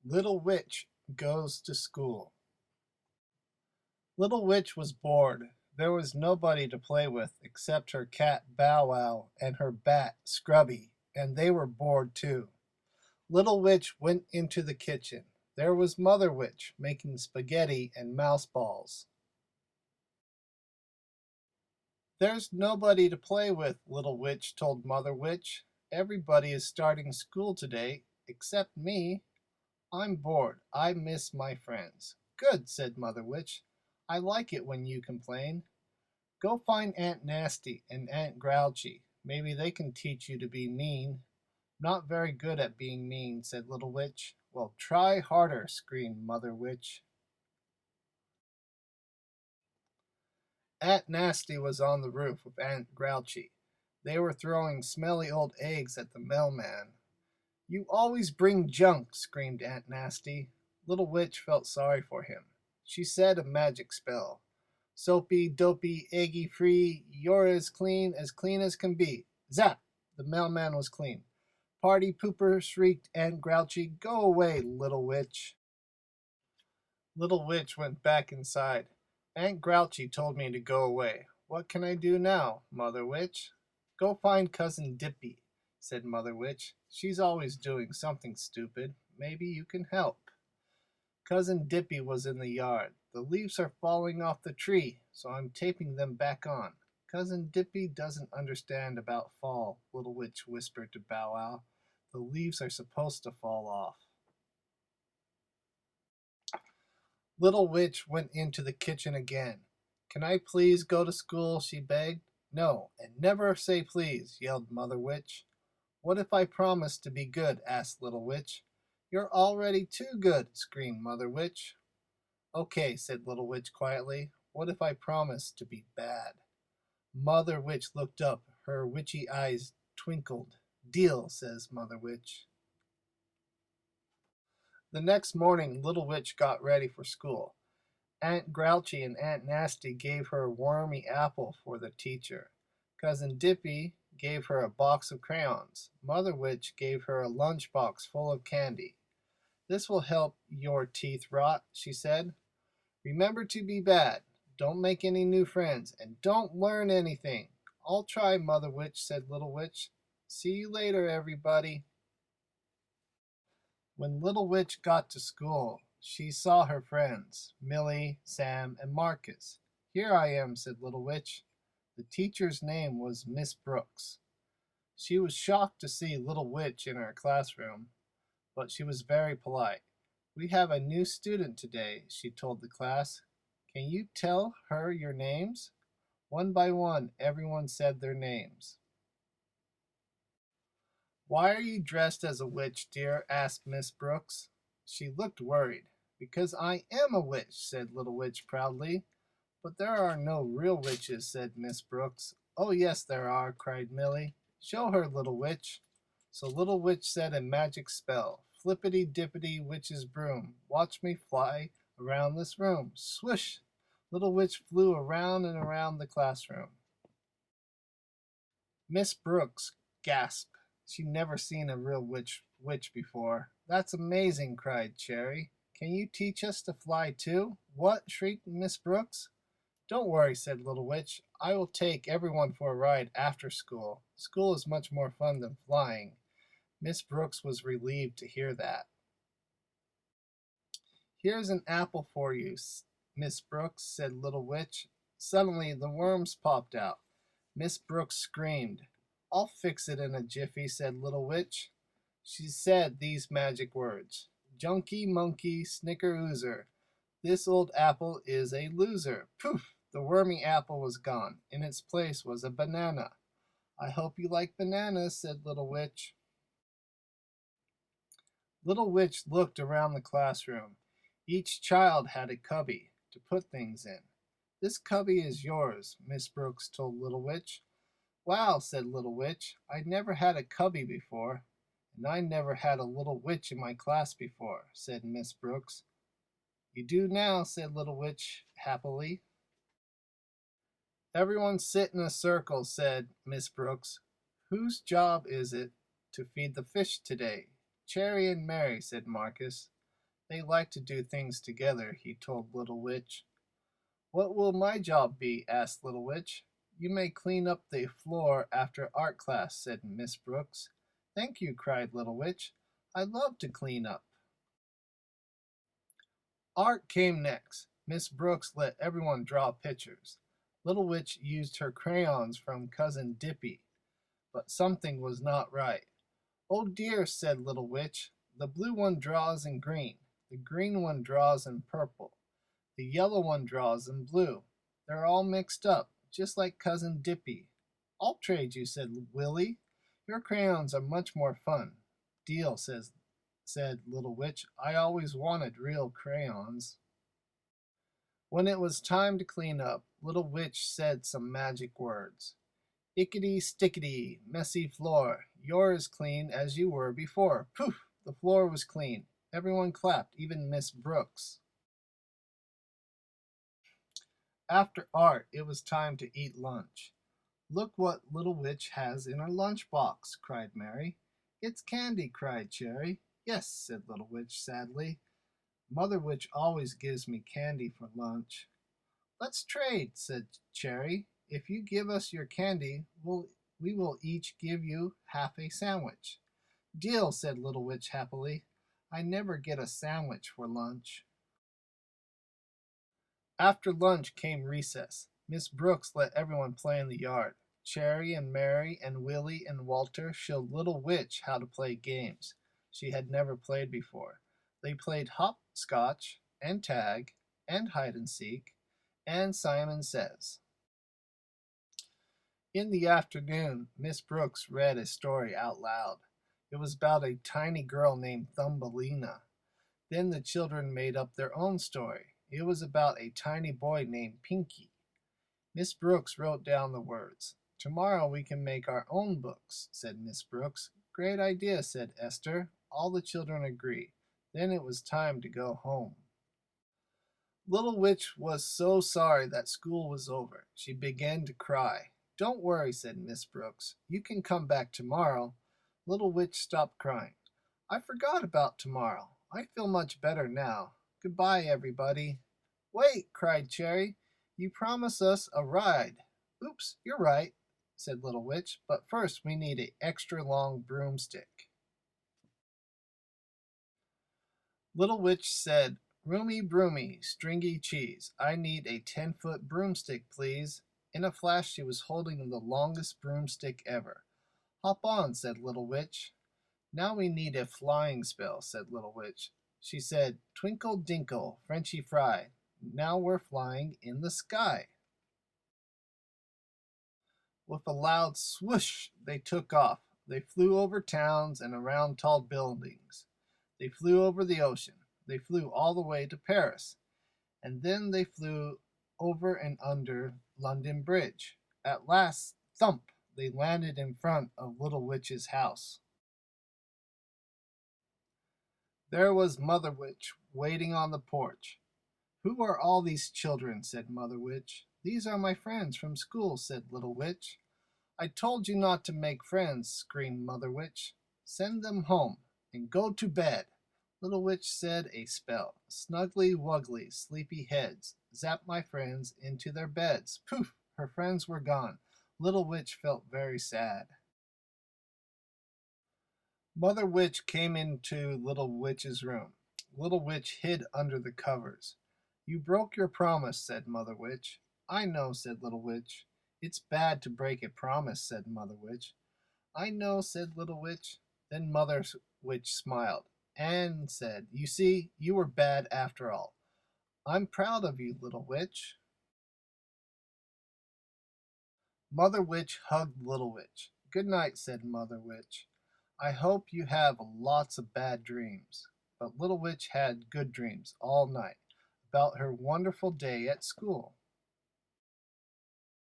Little Witch goes to school. Little Witch was bored. There was nobody to play with except her cat Bow Wow and her bat Scrubby, and they were bored too. Little Witch went into the kitchen. There was Mother Witch making spaghetti and mouse balls. There's nobody to play with, Little Witch told Mother Witch. Everybody is starting school today, except me. I'm bored. I miss my friends. Good, said Mother Witch. I like it when you complain. Go find Aunt Nasty and Aunt Grouchy. Maybe they can teach you to be mean. Not very good at being mean, said Little Witch. Well, try harder, screamed Mother Witch. Aunt Nasty was on the roof with Aunt Grouchy. They were throwing smelly old eggs at the mailman. You always bring junk, screamed Aunt Nasty. Little Witch felt sorry for him. She said a magic spell. Soapy, dopey, eggy free, you're as clean as can be. Zap! The mailman was clean. Party pooper, shrieked Aunt Grouchy. Go away, Little Witch. Little Witch went back inside. Aunt Grouchy told me to go away. What can I do now, Mother Witch? Go find Cousin Dippy, said Mother Witch. She's always doing something stupid. Maybe you can help. Cousin Dippy was in the yard. The leaves are falling off the tree, so I'm taping them back on. Cousin Dippy doesn't understand about fall, Little Witch whispered to Bow Wow. The leaves are supposed to fall off. Little Witch went into the kitchen again. Can I please go to school? She begged. No, and never say please, yelled Mother Witch. What if I promise to be good? Asked Little Witch. You're already too good, screamed Mother Witch. Okay, said Little Witch quietly. What if I promise to be bad? Mother Witch looked up. Her witchy eyes twinkled. Deal, says Mother Witch. The next morning, Little Witch got ready for school. Aunt Grouchy and Aunt Nasty gave her a wormy apple for the teacher. Cousin Dippy gave her a box of crayons. Mother Witch gave her a lunch box full of candy. This will help your teeth rot, she said. Remember to be bad. Don't make any new friends, and don't learn anything. I'll try, Mother Witch, said Little Witch. See you later, everybody. When Little Witch got to school, she saw her friends, Millie, Sam, and Marcus. Here I am, said Little Witch. The teacher's name was Miss Brooks. She was shocked to see Little Witch in her classroom, but she was very polite. We have a new student today, she told the class. Can you tell her your names? One by one, everyone said their names. Why are you dressed as a witch, dear? Asked Miss Brooks. She looked worried. Because I am a witch, said Little Witch proudly. But there are no real witches, said Miss Brooks. Oh, yes, there are, cried Millie. Show her, Little Witch. So Little Witch said a magic spell. Flippity dippity witch's broom. Watch me fly around this room. Swish! Little Witch flew around and around the classroom. Miss Brooks gasped. She'd never seen a real witch before. That's amazing, cried Cherry. Can you teach us to fly too? What? Shrieked Miss Brooks. Don't worry, said Little Witch. I will take everyone for a ride after school. School is much more fun than flying. Miss Brooks was relieved to hear that. Here's an apple for you, Miss Brooks, said Little Witch. Suddenly the worms popped out. Miss Brooks screamed. I'll fix it in a jiffy, said Little Witch. She said these magic words. Junky monkey snicker oozer. This old apple is a loser. Poof! The wormy apple was gone. In its place was a banana. I hope you like bananas, said Little Witch. Little Witch looked around the classroom. Each child had a cubby to put things in. This cubby is yours, Miss Brooks told Little Witch. Wow, said Little Witch. I never had a cubby before. And I never had a little witch in my class before, said Miss Brooks. You do now, said Little Witch happily. Everyone sit in a circle, said Miss Brooks. Whose job is it to feed the fish today? Cherry and Mary, said Marcus. They like to do things together, he told Little Witch. What will my job be? Asked Little Witch. You may clean up the floor after art class, said Miss Brooks. Thank you, cried Little Witch. I love to clean up. Art came next. Miss Brooks let everyone draw pictures. Little Witch used her crayons from Cousin Dippy, but something was not right. Oh dear, said Little Witch. The blue one draws in green. The green one draws in purple. The yellow one draws in blue. They're all mixed up, just like Cousin Dippy. I'll trade you, said Willie. Your crayons are much more fun. Deal, said Little Witch. I always wanted real crayons. When it was time to clean up, Little Witch said some magic words. Ickety stickety, messy floor. You're as clean as you were before. Poof! The floor was clean. Everyone clapped, even Miss Brooks. After art, it was time to eat lunch. Look what Little Witch has in her lunchbox, cried Mary. It's candy, cried Cherry. Yes, said Little Witch sadly. Mother Witch always gives me candy for lunch. Let's trade, said Cherry. If you give us your candy, we will each give you half a sandwich. Deal, said Little Witch happily. I never get a sandwich for lunch. After lunch came recess. Miss Brooks let everyone play in the yard. Cherry and Mary and Willie and Walter showed Little Witch how to play games she had never played before. They played hopscotch and tag and hide and seek and Simon Says. In the afternoon, Miss Brooks read a story out loud. It was about a tiny girl named Thumbelina. Then the children made up their own story. It was about a tiny boy named Pinky. Miss Brooks wrote down the words. Tomorrow we can make our own books, said Miss Brooks. Great idea, said Esther. All the children agreed. Then it was time to go home. Little Witch was so sorry that school was over. She began to cry. Don't worry, said Miss Brooks. You can come back tomorrow. Little Witch stopped crying. I forgot about tomorrow. I feel much better now. Goodbye, everybody. Wait, cried Cherry. You promised us a ride. Oops, you're right, said Little Witch. But first we need an extra long broomstick. Little Witch said, Roomy broomy, stringy cheese, I need a 10-foot broomstick, please. In a flash she was holding the longest broomstick ever. Hop on, said Little Witch. Now we need a flying spell, said Little Witch. She said, Twinkle dinkle, Frenchy fry. Now we're flying in the sky. With a loud swoosh, they took off. They flew over towns and around tall buildings. They flew over the ocean. They flew all the way to Paris. And then they flew over and under London Bridge. At last, thump, they landed in front of Little Witch's house. There was Mother Witch waiting on the porch. Who are all these children? Said Mother Witch. These are my friends from school, said Little Witch. I told you not to make friends, screamed Mother Witch. Send them home and go to bed. Little Witch said a spell. Snuggly wuggly, sleepy heads. Zap my friends into their beds. Poof! Her friends were gone. Little Witch felt very sad. Mother Witch came into Little Witch's room. Little Witch hid under the covers. You broke your promise, said Mother Witch. I know, said Little Witch. It's bad to break a promise, said Mother Witch. I know, said Little Witch. Then Mother Witch smiled and said, You see, you were bad after all. I'm proud of you, Little Witch. Mother Witch hugged Little Witch. Good night, said Mother Witch. I hope you have lots of bad dreams. But Little Witch had good dreams all night about her wonderful day at school.